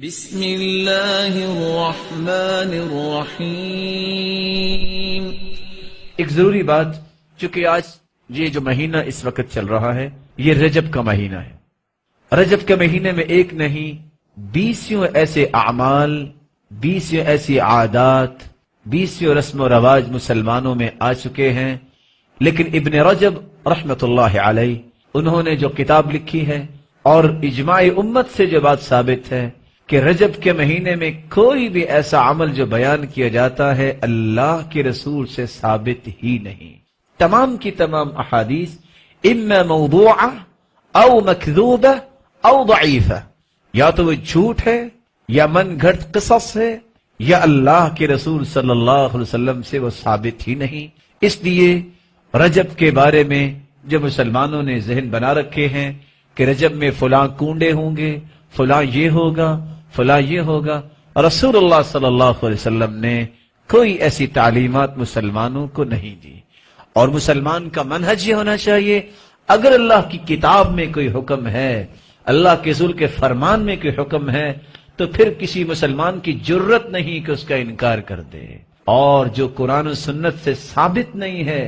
بسم اللہ الرحمن الرحیم۔ ایک ضروری بات، چونکہ آج یہ جو مہینہ اس وقت چل رہا ہے یہ رجب کا مہینہ ہے۔ رجب کے مہینے میں ایک نہیں 20 ایسے اعمال، 20 ایسی عادات، 20 رسم و رواج مسلمانوں میں آ چکے ہیں، لیکن ابن رجب رحمت اللہ علیہ انہوں نے جو کتاب لکھی ہے اور اجماع امت سے جو بات ثابت ہے کہ رجب کے مہینے میں کوئی بھی ایسا عمل جو بیان کیا جاتا ہے اللہ کے رسول سے ثابت ہی نہیں۔ تمام کی تمام احادیث اما موضوعہ او مکذوبہ او ضعیفہ، یا تو وہ جھوٹ ہے یا من گھڑت قصص ہے یا اللہ کے رسول صلی اللہ علیہ وسلم سے وہ ثابت ہی نہیں۔ اس لیے رجب کے بارے میں جو مسلمانوں نے ذہن بنا رکھے ہیں کہ رجب میں فلاں کنڈے ہوں گے، فلاں یہ ہوگا، فلاں یہ ہوگا، رسول اللہ صلی اللہ علیہ وسلم نے کوئی ایسی تعلیمات مسلمانوں کو نہیں دی۔ اور مسلمان کا منہج یہ ہونا چاہیے، اگر اللہ کی کتاب میں کوئی حکم ہے، اللہ کے رسول کے فرمان میں کوئی حکم ہے، تو پھر کسی مسلمان کی جرت نہیں کہ اس کا انکار کر دے، اور جو قرآن و سنت سے ثابت نہیں ہے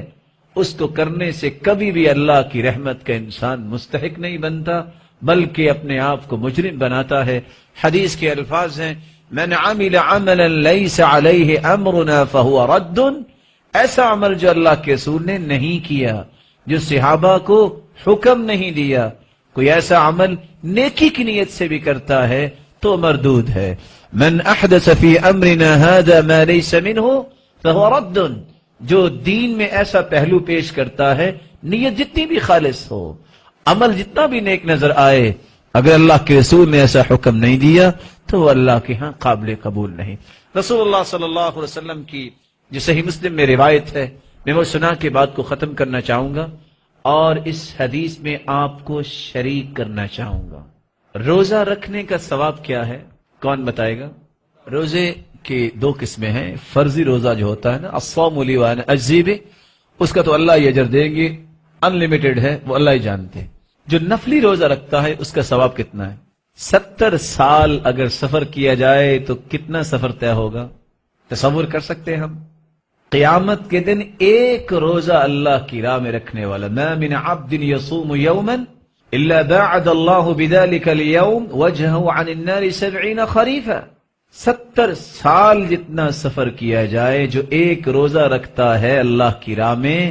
اس کو کرنے سے کبھی بھی اللہ کی رحمت کا انسان مستحق نہیں بنتا، بلکہ اپنے آپ کو مجرم بناتا ہے۔ حدیث کے الفاظ ہیں من عمل عملا لیس علیہ امرنا فہو رد، ایسا عمل جو اللہ کے رسول نے نہیں کیا، جو صحابہ کو حکم نہیں دیا، کوئی ایسا عمل نیکی کی نیت سے بھی کرتا ہے تو مردود ہے۔ من احدث فی امرنا هذا ما لیس منہ فہو رد، جو دین میں ایسا پہلو پیش کرتا ہے، نیت جتنی بھی خالص ہو، عمل جتنا بھی نیک نظر آئے، اگر اللہ کے رسول نے ایسا حکم نہیں دیا تو وہ اللہ کے ہاں قابل قبول نہیں۔ رسول اللہ صلی اللہ علیہ وسلم کی جو صحیح مسلم میں روایت ہے، میں وہ سنا کے بات کو ختم کرنا چاہوں گا اور اس حدیث میں آپ کو شریک کرنا چاہوں گا۔ روزہ رکھنے کا ثواب کیا ہے؟ کون بتائے گا؟ روزے کی دو قسمیں ہیں۔ فرضی روزہ جو ہوتا ہے نا، الصوم لی وانا اجزی بہ، اس کا تو اللہ ہی اجر دیں گے، ان لمیٹڈ ہے، وہ اللہ ہی جانتے ہیں۔ جو نفلی روزہ رکھتا ہے اس کا ثواب کتنا ہے؟ 70 سال اگر سفر کیا جائے تو کتنا سفر طے ہوگا؟ تصور کر سکتے ہیں ہم؟ قیامت کے دن ایک روزہ اللہ کی راہ میں رکھنے والا، ما من عبد یصوم یوما الا باعد اللہ بذلک اليوم وجهه عن النار 70 خریفا، 70 سال جتنا سفر کیا جائے جو ایک روزہ رکھتا ہے اللہ کی راہ میں،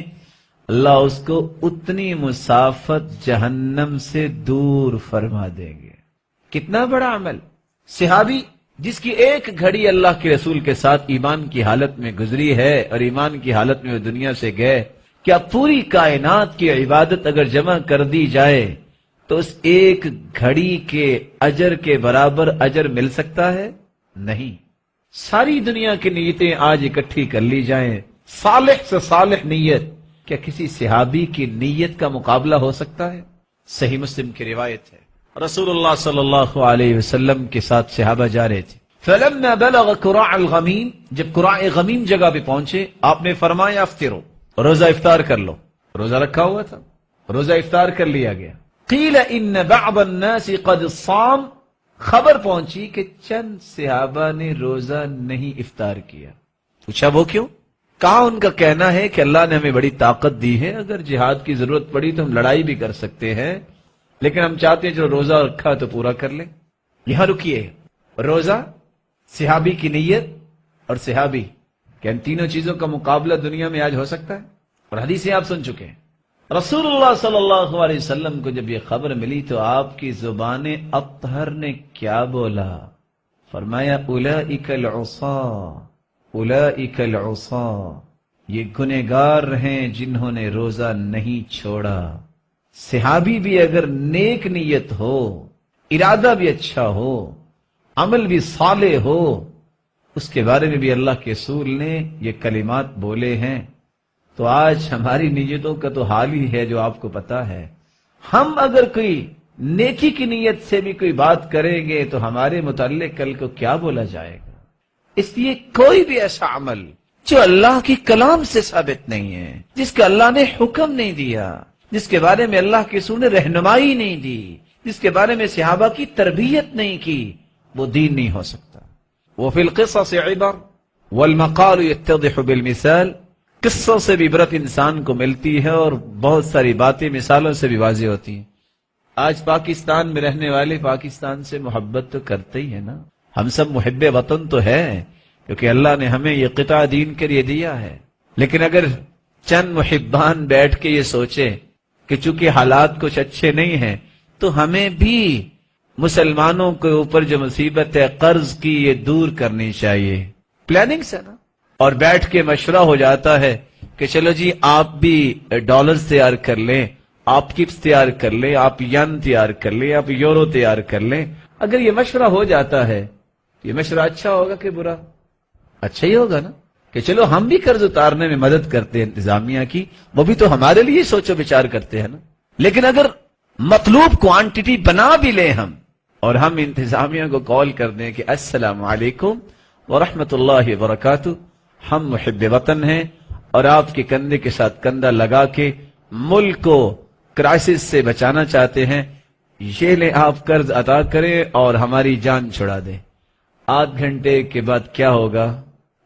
اللہ اس کو اتنی مسافت جہنم سے دور فرما دیں گے۔ کتنا بڑا عمل! صحابی جس کی ایک گھڑی اللہ کے رسول کے ساتھ ایمان کی حالت میں گزری ہے اور ایمان کی حالت میں وہ دنیا سے گئے، کیا پوری کائنات کی عبادت اگر جمع کر دی جائے تو اس ایک گھڑی کے اجر کے برابر اجر مل سکتا ہے؟ نہیں۔ ساری دنیا کی نیتیں آج اکٹھی کر لی جائیں، صالح سے صالح نیت، کیا کسی صحابی کی نیت کا مقابلہ ہو سکتا ہے؟ صحیح مسلم کی روایت ہے، رسول اللہ صلی اللہ علیہ وسلم کے ساتھ صحابہ جا رہے تھے، فلما بلغ قراع الغمیم، جب قراع غمیم جگہ پہ پہنچے آپ نے فرمایا افطروا، روزہ افطار کر لو۔ روزہ رکھا ہوا تھا، روزہ افطار کر لیا گیا۔ قیل ان بعض الناس قد صام، خبر پہنچی کہ چند صحابہ نے روزہ نہیں افطار کیا۔ پوچھا وہ کیوں؟ کہا ان کا کہنا ہے کہ اللہ نے ہمیں بڑی طاقت دی ہے، اگر جہاد کی ضرورت پڑی تو ہم لڑائی بھی کر سکتے ہیں، لیکن ہم چاہتے ہیں جو روزہ رکھا تو پورا کر لیں۔ یہاں رکیے، روزہ، صحابی کی نیت اور صحابی، کہ ان تینوں چیزوں کا مقابلہ دنیا میں آج ہو سکتا ہے؟ اور حدیثیں آپ سن چکے ہیں۔ رسول اللہ صلی اللہ علیہ وسلم کو جب یہ خبر ملی تو آپ کی زبان اطہر نے کیا بولا؟ فرمایا اولئک العصاة، اولئک العصاة، یہ گنہگار ہیں جنہوں نے روزہ نہیں چھوڑا۔ صحابی بھی اگر نیک نیت ہو، ارادہ بھی اچھا ہو، عمل بھی صالح ہو، اس کے بارے میں بھی اللہ کے رسول نے یہ کلمات بولے ہیں، تو آج ہماری نیتوں کا تو حال ہی ہے جو آپ کو پتا ہے۔ ہم اگر کوئی نیکی کی نیت سے بھی کوئی بات کریں گے تو ہمارے متعلق کل کو کیا بولا جائے گا؟ اس لیے کوئی بھی ایسا عمل جو اللہ کی کلام سے ثابت نہیں ہے، جس کا اللہ نے حکم نہیں دیا، جس کے بارے میں اللہ کے رسول نے رہنمائی نہیں دی، جس کے بارے میں صحابہ کی تربیت نہیں کی، وہ دین نہیں ہو سکتا۔ وفی القصص عبر والمقال یتضح بالمثال، قصوں سے بھی عبرت انسان کو ملتی ہے اور بہت ساری باتیں مثالوں سے بھی واضح ہوتی ہیں۔ آج پاکستان میں رہنے والے پاکستان سے محبت تو کرتے ہی ہیں نا، ہم سب محب وطن تو ہے کیونکہ اللہ نے ہمیں یہ قطع دین کے لیے دیا ہے، لیکن اگر چند محبان بیٹھ کے یہ سوچے کہ چونکہ حالات کچھ اچھے نہیں ہیں تو ہمیں بھی مسلمانوں کے اوپر جو مصیبت ہے قرض کی یہ دور کرنی چاہیے، پلاننگ سے نا، اور بیٹھ کے مشورہ ہو جاتا ہے کہ چلو جی آپ بھی ڈالرز تیار کر لیں، آپ کپس تیار کر لیں، آپ ین تیار کر لیں، آپ یورو تیار کر لیں۔ اگر یہ مشورہ ہو جاتا ہے یہ مشورہ اچھا ہوگا کہ برا؟ اچھا ہی ہوگا نا، کہ چلو ہم بھی قرض اتارنے میں مدد کرتے ہیں انتظامیہ کی، وہ بھی تو ہمارے لیے سوچو بچار کرتے ہیں نا۔ لیکن اگر مطلوب کوانٹٹی بنا بھی لیں ہم اور ہم انتظامیہ کو کال کر دیں کہ السلام علیکم ورحمۃ اللہ وبرکاتہ، ہم محب وطن ہیں اور آپ کے کندھے کے ساتھ کندھا لگا کے ملک کو کرائسس سے بچانا چاہتے ہیں، یہ لیں آپ قرض ادا کریں اور ہماری جان چھڑا دیں۔ آدھ گھنٹے کے بعد کیا ہوگا؟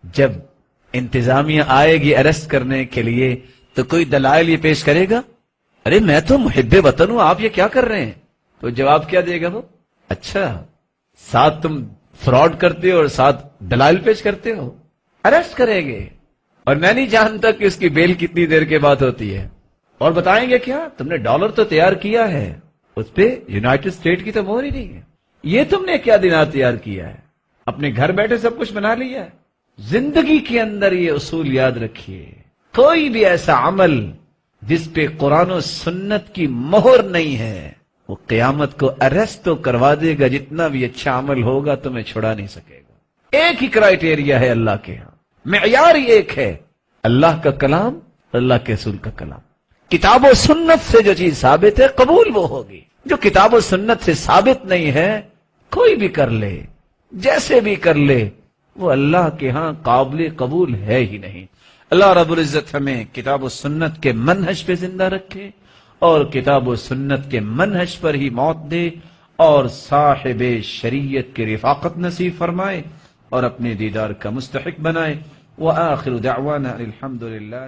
جب انتظامیہ آئے گی اریسٹ کرنے کے لیے تو کوئی دلائل یہ پیش کرے گا، ارے میں تو محب وطن ہوں، آپ یہ کیا کر رہے ہیں؟ تو جواب کیا دے گا وہ؟ اچھا ساتھ تم فراڈ کرتے ہو اور ساتھ دلائل پیش کرتے ہو، اریسٹ کریں گے، اور میں نہیں جانتا کہ اس کی بیل کتنی دیر کے بعد ہوتی ہے، اور بتائیں گے کیا تم نے ڈالر تو تیار کیا ہے، اس پہ یونائٹڈ اسٹیٹ کی تو مہر ہی نہیں ہے، یہ تم نے کیا دینار تیار کیا ہے، اپنے گھر بیٹھے سب کچھ بنا لیا ہے۔ زندگی کے اندر یہ اصول یاد رکھیے، کوئی بھی ایسا عمل جس پہ قرآن و سنت کی مہر نہیں ہے وہ قیامت کو اریسٹ تو کروا دے گا، جتنا بھی اچھا عمل ہوگا تمہیں چھڑا نہیں سکے گا۔ ایک ہی کرائیٹیریا ہے اللہ کے ہاں، معیار ہی ایک ہے، اللہ کا کلام، اللہ کے رسول کا کلام۔ کتاب و سنت سے جو چیز ثابت ہے قبول وہ ہوگی، جو کتاب و سنت سے ثابت نہیں ہے کوئی بھی کر لے جیسے بھی کر لے وہ اللہ کے ہاں قابل قبول ہے ہی نہیں۔ اللہ رب العزت ہمیں کتاب و سنت کے منہج پہ زندہ رکھے اور کتاب و سنت کے منہج پر ہی موت دے اور صاحب شریعت کی رفاقت نصیب فرمائے اور اپنے دیدار کا مستحق بنائے۔ وآخر دعوانا الحمد للہ۔